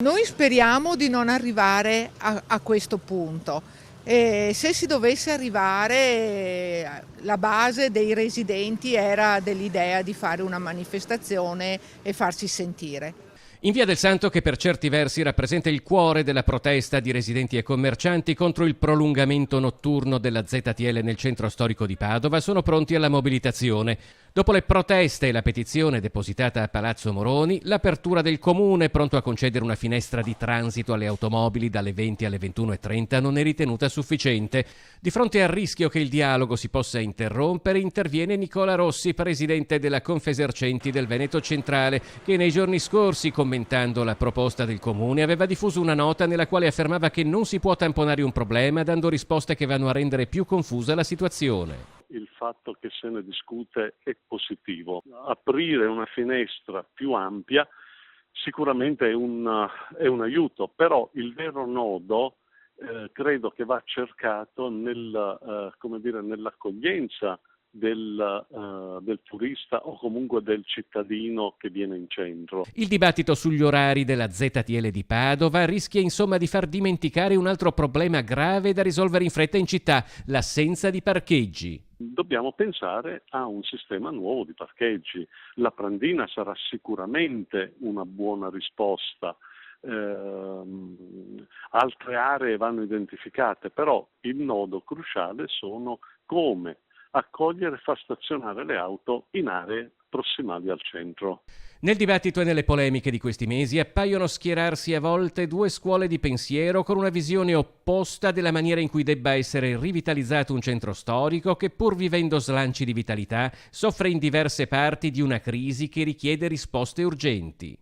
Noi speriamo di non arrivare a questo punto. Se si dovesse arrivare, la base dei residenti era dell'idea di fare una manifestazione e farsi sentire. In Via del Santo, che per certi versi rappresenta il cuore della protesta di residenti e commercianti contro il prolungamento notturno della ZTL nel centro storico di Padova, sono pronti alla mobilitazione. Dopo le proteste e la petizione depositata a Palazzo Moroni, l'apertura del comune pronto a concedere una finestra di transito alle automobili dalle 20 alle 21:30 non è ritenuta sufficiente. Di fronte al rischio che il dialogo si possa interrompere, interviene Nicola Rossi, presidente della Confesercenti del Veneto Centrale, che nei giorni scorsi, commentando la proposta del comune, aveva diffuso una nota nella quale affermava che non si può tamponare un problema dando risposte che vanno a rendere più confusa la situazione. Il fatto che se ne discute è positivo. Aprire una finestra più ampia sicuramente è un aiuto, però il vero nodo credo che va cercato nell'accoglienza del turista o comunque del cittadino che viene in centro. Il dibattito sugli orari della ZTL di Padova rischia insomma di far dimenticare un altro problema grave da risolvere in fretta in città: l'assenza di parcheggi. Dobbiamo pensare a un sistema nuovo di parcheggi. La Prandina sarà sicuramente una buona risposta. Altre aree vanno identificate, però il nodo cruciale sono come accogliere e far stazionare le auto in aree prossimali al centro. Nel dibattito e nelle polemiche di questi mesi appaiono schierarsi a volte due scuole di pensiero con una visione opposta della maniera in cui debba essere rivitalizzato un centro storico che, pur vivendo slanci di vitalità, soffre in diverse parti di una crisi che richiede risposte urgenti.